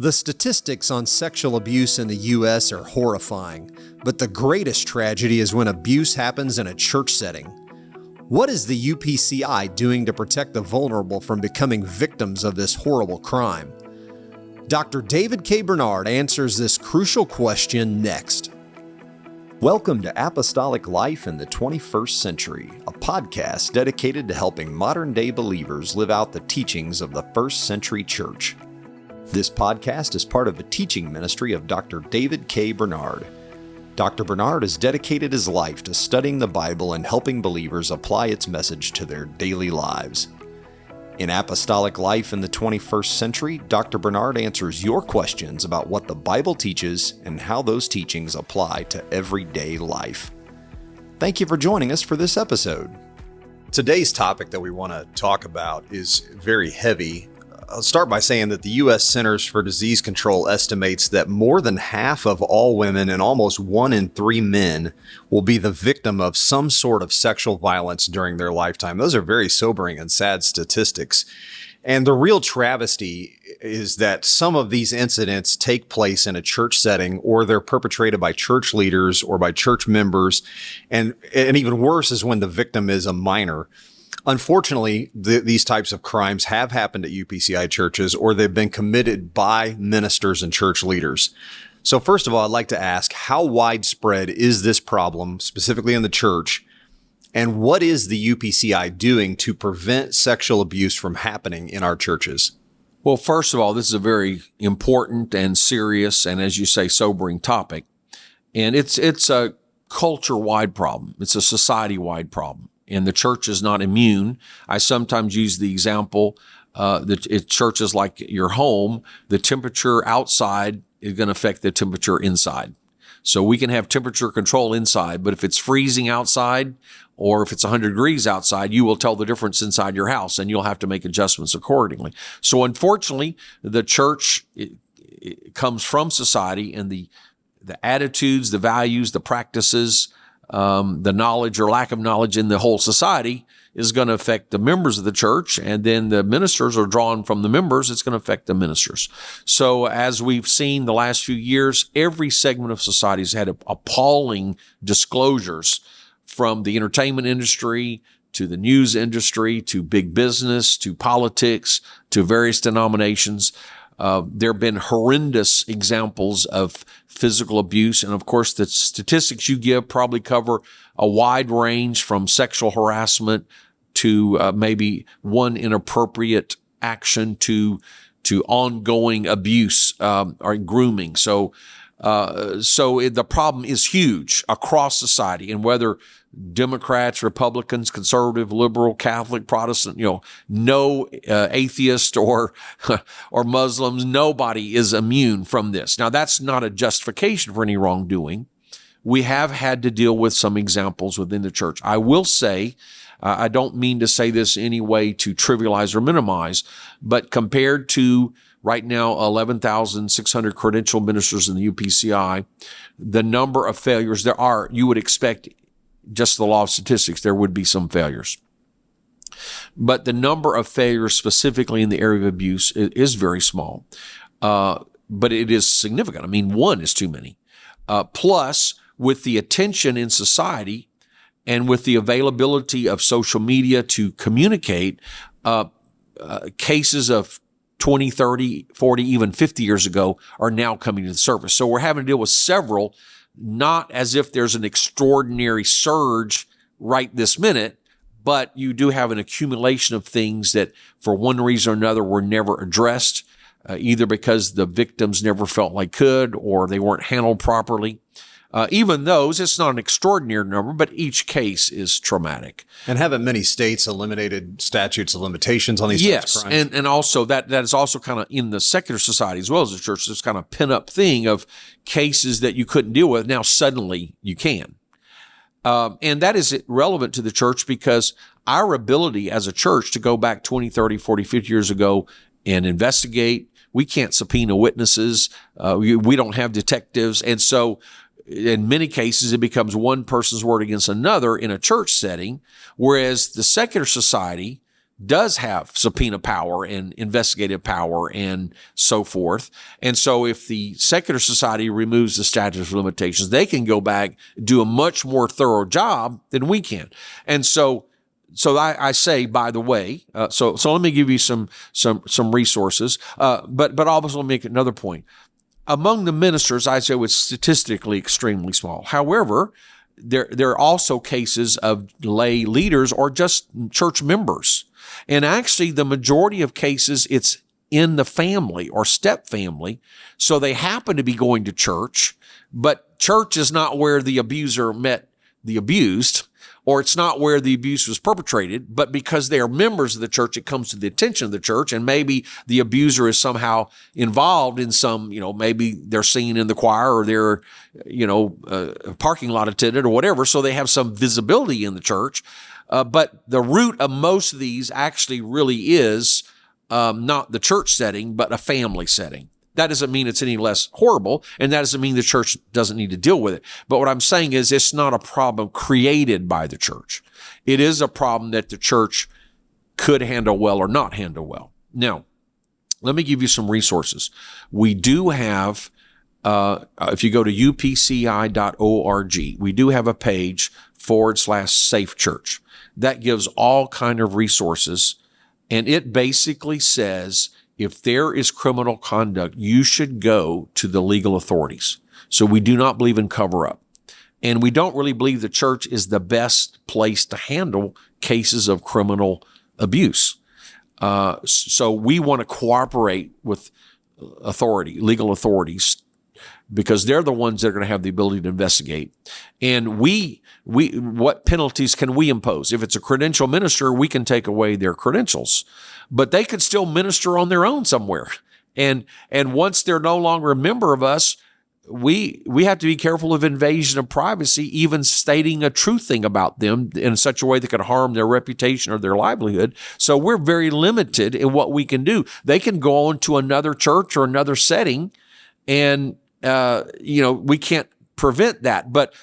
The statistics on sexual abuse in the U.S. are horrifying, but the greatest tragedy is when abuse happens in a church setting. What is the UPCI doing to protect the vulnerable from becoming victims of this horrible crime? Dr. David K. Bernard answers this crucial question next. Welcome to Apostolic Life in the 21st Century, a podcast dedicated to helping modern-day believers live out the teachings of the first century church. This podcast is part of the teaching ministry of Dr. David K. Bernard. Dr. Bernard has dedicated his life to studying the Bible and helping believers apply its message to their daily lives. In Apostolic Life in the 21st Century, Dr. Bernard answers your questions about what the Bible teaches and how those teachings apply to everyday life. Thank you for joining us for this episode. Today's topic that we want to talk about is very heavy. I'll start by saying that the U.S. Centers for Disease Control estimates that more than half of all women and almost 1 in 3 men will be the victim of some sort of sexual violence during their lifetime. Those are very sobering and sad statistics. And the real travesty is that some of these incidents take place in a church setting, or they're perpetrated by church leaders or by church members. And even worse is when the victim is a minor. Unfortunately, these types of crimes have happened at UPCI churches, or they've been committed by ministers and church leaders. So first of all, I'd like to ask, how widespread is this problem, specifically in the church? And what is the UPCI doing to prevent sexual abuse from happening in our churches? Well, first of all, this is a very important and serious and, as you say, sobering topic. And it's a culture-wide problem. It's a society-wide problem. And the church is not immune. I sometimes use the example that church is like your home. The temperature outside is going to affect the temperature inside. So we can have temperature control inside, but if it's freezing outside or if it's 100 degrees outside, you will tell the difference inside your house, and you'll have to make adjustments accordingly. So unfortunately, the church it comes from society, and the attitudes, the values, the practices, the knowledge or lack of knowledge in the whole society is going to affect the members of the church, and then the ministers are drawn from the members. It's going to affect the ministers. So as we've seen the last few years, every segment of society has had appalling disclosures, from the entertainment industry to the news industry to big business to politics to various denominations. There have been horrendous examples of physical abuse. And of course, the statistics you give probably cover a wide range from sexual harassment to maybe one inappropriate action to ongoing abuse or grooming. So the problem is huge across society, and whether Democrats, Republicans, conservative, liberal, Catholic, Protestant, no atheist or Muslims, nobody is immune from this. Now, that's not a justification for any wrongdoing. We have had to deal with some examples within the church. I will say, I don't mean to say this in any way to trivialize or minimize, but compared to right now, 11,600 credentialed ministers in the UPCI, the number of failures there are, you would expect, just the law of statistics, there would be some failures. But the number of failures specifically in the area of abuse is very small. But it is significant. I mean, one is too many. Plus, with the attention in society and with the availability of social media to communicate, cases of 20, 30, 40, even 50 years ago are now coming to the surface. So we're having to deal with several, not as if there's an extraordinary surge right this minute, but you do have an accumulation of things that for one reason or another were never addressed, either because the victims never felt like could, or they weren't handled properly. Even those, it's not an extraordinary number, but each case is traumatic. And haven't many states eliminated statutes of limitations on these types of crimes? Yes, and also that is also kind of in the secular society as well as the church, this kind of pin-up thing of cases that you couldn't deal with. Now suddenly you can. And that is relevant to the church because our ability as a church to go back 20, 30, 40, 50 years ago and investigate, we can't subpoena witnesses. We don't have detectives. And so in many cases, it becomes one person's word against another in a church setting, whereas the secular society does have subpoena power and investigative power and so forth. And so if the secular society removes the statute of limitations, they can go back, do a much more thorough job than we can. And so I say, by the way, so let me give you some resources, but also let me make another point. Among the ministers, I say it's statistically extremely small. However, there are also cases of lay leaders or just church members. And actually, the majority of cases, it's in the family or step family. So they happen to be going to church, but church is not where the abuser met the abused, or it's not where the abuse was perpetrated, but because they are members of the church, it comes to the attention of the church, and maybe the abuser is somehow involved in some, maybe they're singing in the choir or they're, a parking lot attendant or whatever, so they have some visibility in the church. But the root of most of these actually really is not the church setting, but a family setting. That doesn't mean it's any less horrible, and that doesn't mean the church doesn't need to deal with it. But what I'm saying is it's not a problem created by the church. It is a problem that the church could handle well or not handle well. Now, let me give you some resources. We do have, if you go to upci.org, we do have a page /Safe Church. That gives all kind of resources, and it basically says, if there is criminal conduct, you should go to the legal authorities. So we do not believe in cover-up. And we don't really believe the church is the best place to handle cases of criminal abuse. So we want to cooperate with legal authorities, because they're the ones that are going to have the ability to investigate. And what penalties can we impose? If it's a credential minister, we can take away their credentials, but they could still minister on their own somewhere. And once they're no longer a member of us, we have to be careful of invasion of privacy, even stating a true thing about them in such a way that could harm their reputation or their livelihood. So we're very limited in what we can do. They can go on to another church or another setting, and we can't prevent that. But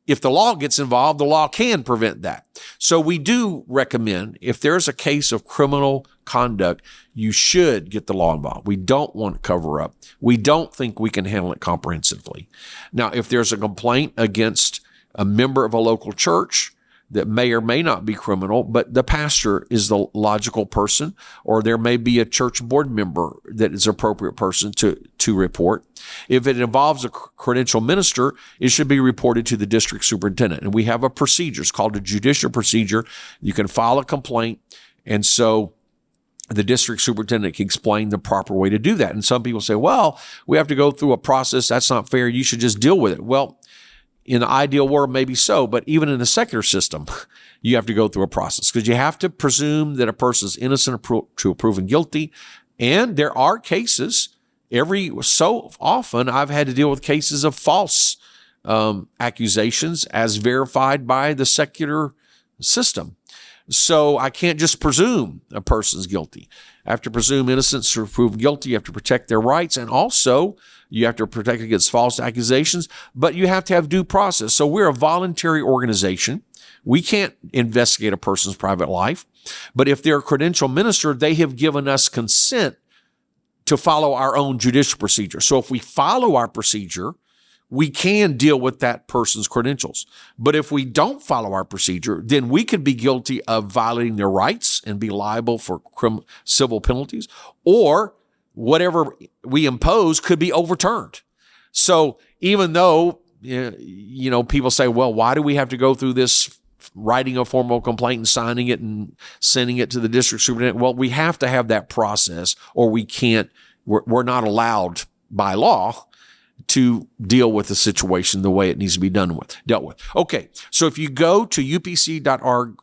if the law gets involved, the law can prevent that. So we do recommend, if there's a case of criminal conduct, you should get the law involved. We don't want to cover up. We don't think we can handle it comprehensively. Now, if there's a complaint against a member of a local church that may or may not be criminal, but the pastor is the logical person, or there may be a church board member that is an appropriate person to report. If it involves a credential minister, it should be reported to the district superintendent. And we have a procedure. It's called a judicial procedure. You can file a complaint, and so the district superintendent can explain the proper way to do that. And some people say, well, we have to go through a process. That's not fair. You should just deal with it. Well, in the ideal world, maybe so, but even in the secular system, you have to go through a process, because you have to presume that a person is innocent to proven guilty. And there are cases, every so often I've had to deal with cases of false accusations as verified by the secular system. So I can't just presume a person's guilty. I have to presume innocence to prove guilty. You have to protect their rights, and also you have to protect against false accusations, but you have to have due process. So we're a voluntary organization. We can't investigate a person's private life, but if they're a credential minister, they have given us consent to follow our own judicial procedure. So if we follow our procedure, we can deal with that person's credentials. But if we don't follow our procedure, then we could be guilty of violating their rights and be liable for civil penalties, or whatever we impose could be overturned. So even though, people say, well, why do we have to go through this writing a formal complaint and signing it and sending it to the district superintendent? Well, we have to have that process, or we're not allowed by law to deal with the situation the way it needs to be dealt with. Okay, so if you go to upc.org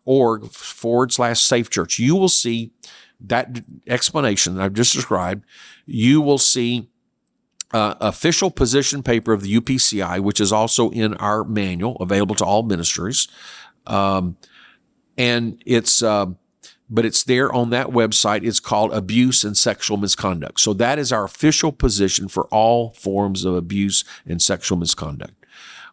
/Safe Church, you will see that explanation that I've just described. You will see official position paper of the UPCI, which is also in our manual, available to all ministries. And but it's there on that website. It's called Abuse and Sexual Misconduct. So that is our official position for all forms of abuse and sexual misconduct.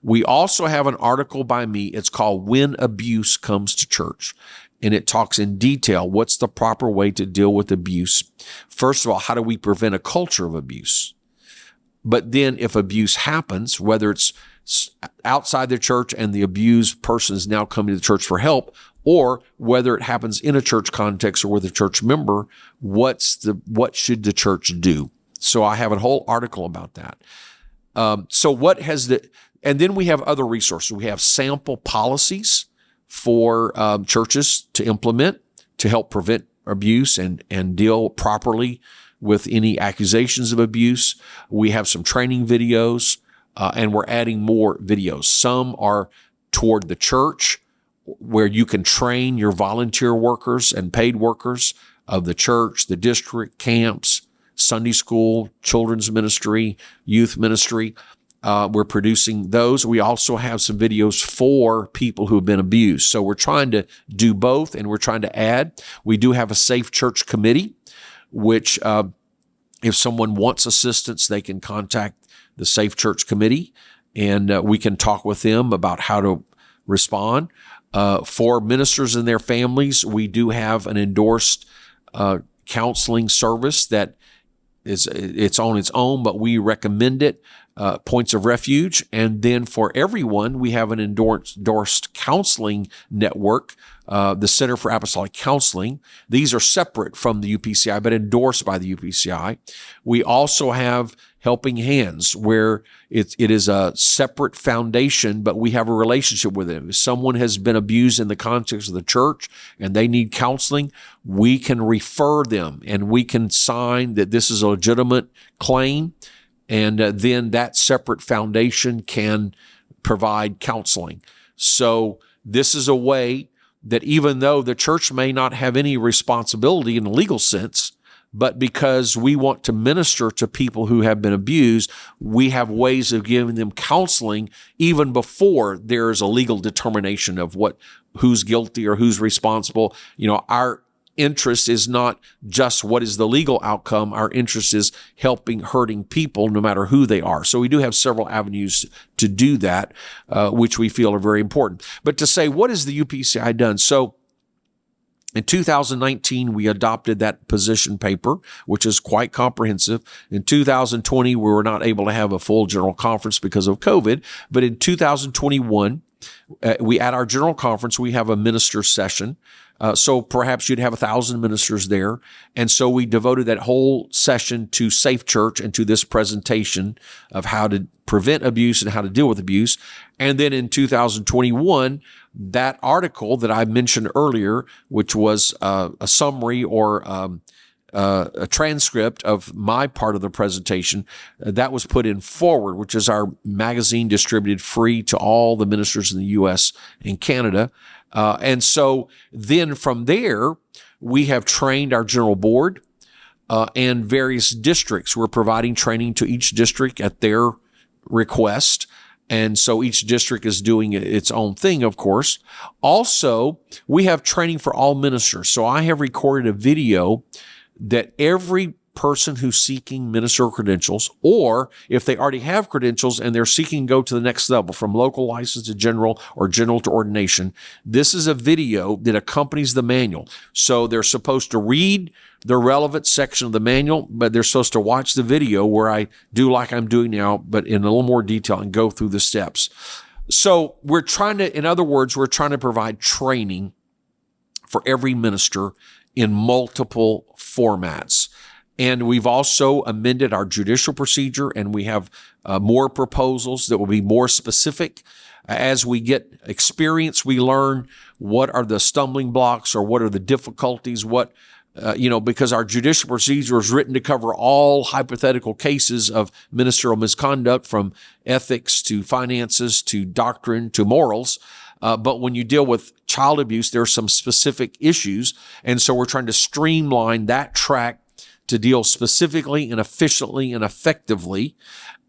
We also have an article by me. It's called When Abuse Comes to Church. and it talks in detail what's the proper way to deal with abuse. First of all, how do we prevent a culture of abuse? But then if abuse happens, whether it's outside the church and the abused person is now coming to the church for help, or whether it happens in a church context or with a church member, what should the church do? So I have a whole article about that. And then we have other resources. We have sample policies for churches to implement to help prevent abuse and deal properly with any accusations of abuse. We have some training videos, and we're adding more videos. Some are toward the church, where you can train your volunteer workers and paid workers of the church, the district, camps, Sunday school, children's ministry, youth ministry. We're producing those. We also have some videos for people who have been abused. So we're trying to do both, and we're trying to add. We do have a Safe Church Committee, which if someone wants assistance, they can contact the Safe Church Committee, and we can talk with them about how to respond. For ministers and their families, we do have an endorsed counseling service that it's on its own, but we recommend it, Points of Refuge. And then for everyone, we have an endorsed counseling network, the Center for Apostolic Counseling. These are separate from the UPCI, but endorsed by the UPCI. We also have Helping Hands, where it is a separate foundation, but we have a relationship with them. If someone has been abused in the context of the church and they need counseling, we can refer them and we can sign that this is a legitimate claim, and then that separate foundation can provide counseling. So this is a way that even though the church may not have any responsibility in the legal sense, but because we want to minister to people who have been abused, we have ways of giving them counseling even before there is a legal determination of who's guilty or who's responsible. Our interest is not just what is the legal outcome. Our interest is helping hurting people, no matter who they are. So we do have several avenues to do that, which we feel are very important. But to say, what has the UPCI done? So in 2019, we adopted that position paper, which is quite comprehensive. In 2020, we were not able to have a full general conference because of COVID. But in 2021, we at our general conference, we have a minister session. So perhaps you'd have 1,000 ministers there. And so we devoted that whole session to Safe Church and to this presentation of how to prevent abuse and how to deal with abuse. And then in 2021, that article that I mentioned earlier, which was a summary or a transcript of my part of the presentation, that was put in Forward, which is our magazine distributed free to all the ministers in the U.S. and Canada. And so then from there, we have trained our general board and various districts. We're providing training to each district at their request. And so each district is doing its own thing, of course. Also, we have training for all ministers. So I have recorded a video that every person who's seeking ministerial credentials, or if they already have credentials and they're seeking to go to the next level from local license to general or general to ordination, this is a video that accompanies the manual. So they're supposed to read the relevant section of the manual, but they're supposed to watch the video where I do like I'm doing now, but in a little more detail and go through the steps. So we're trying to provide training for every minister in multiple formats. And we've also amended our judicial procedure, and we have more proposals that will be more specific. As we get experience, we learn what are the stumbling blocks or what are the difficulties, because our judicial procedure is written to cover all hypothetical cases of ministerial misconduct, from ethics to finances to doctrine to morals. But when you deal with child abuse, there are some specific issues. And so we're trying to streamline that track to deal specifically and efficiently and effectively.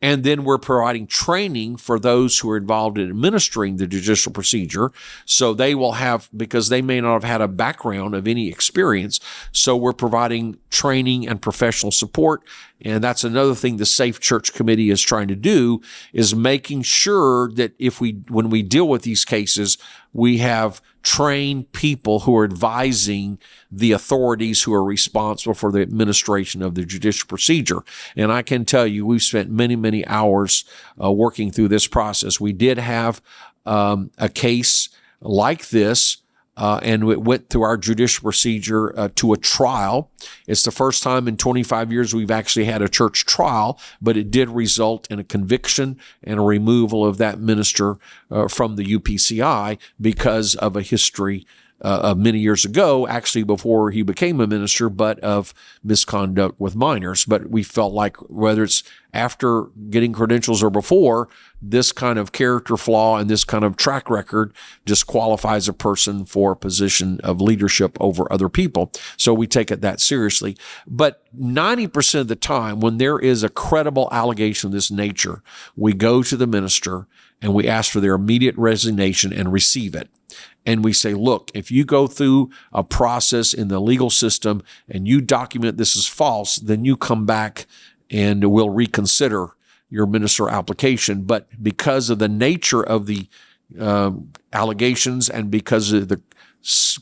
And then we're providing training for those who are involved in administering the judicial procedure. So they will have, because they may not have had a background of any experience. So we're providing training and professional support And that's another thing the Safe Church Committee is trying to do, is making sure that when we deal with these cases, we have trained people who are advising the authorities who are responsible for the administration of the judicial procedure. And I can tell you, we've spent many, many hours working through this process. We did have a case like this, and it went through our judicial procedure to a trial. It's the first time in 25 years we've actually had a church trial, but it did result in a conviction and a removal of that minister from the UPCI because of a history of many years ago, actually before he became a minister, but of misconduct with minors. But we felt like whether it's after getting credentials or before, this kind of character flaw and this kind of track record disqualifies a person for a position of leadership over other people. So we take it that seriously. But 90% of the time, when there is a credible allegation of this nature, we go to the minister and we ask for their immediate resignation and receive it. And we say, look, if you go through a process in the legal system and you document this is false, then you come back and we'll reconsider your minister application. But because of the nature of the allegations and because of the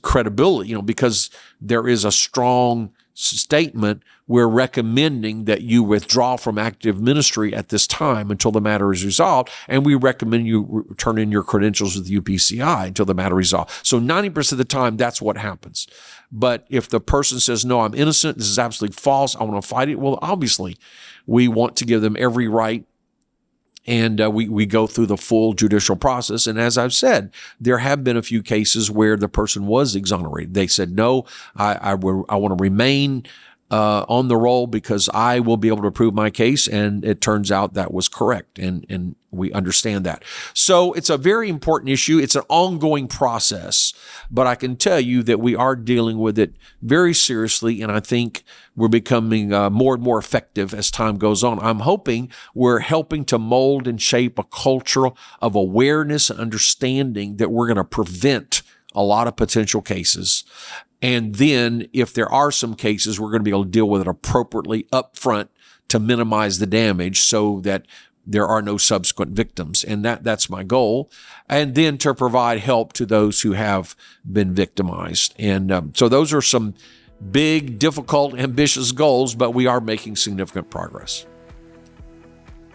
credibility, because there is a strong statement, we're recommending that you withdraw from active ministry at this time until the matter is resolved. And we recommend you turn in your credentials with the UPCI until the matter is resolved. So 90% of the time, that's what happens. But if the person says, no, I'm innocent, this is absolutely false, I want to fight it, well, obviously, we want to give them every right. And we go through the full judicial process. And as I've said, there have been a few cases where the person was exonerated. They said, no, I want to remain on the roll because I will be able to prove my case. And it turns out that was correct. And we understand that. So it's a very important issue. It's an ongoing process, but I can tell you that we are dealing with it very seriously. And I think we're becoming more and more effective as time goes on. I'm hoping we're helping to mold and shape a culture of awareness and understanding that we're going to prevent a lot of potential cases. And then if there are some cases, we're going to be able to deal with it appropriately up front to minimize the damage so that there are no subsequent victims. And that's my goal. And then to provide help to those who have been victimized. And so those are some big, difficult, ambitious goals, but we are making significant progress.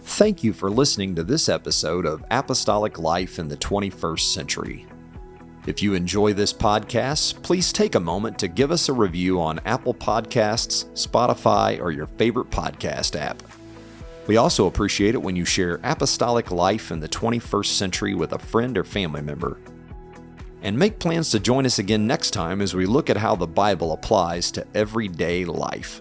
Thank you for listening to this episode of Apostolic Life in the 21st Century. If you enjoy this podcast, please take a moment to give us a review on Apple Podcasts, Spotify, or your favorite podcast app. We also appreciate it when you share Apostolic Life in the 21st Century with a friend or family member. And make plans to join us again next time as we look at how the Bible applies to everyday life.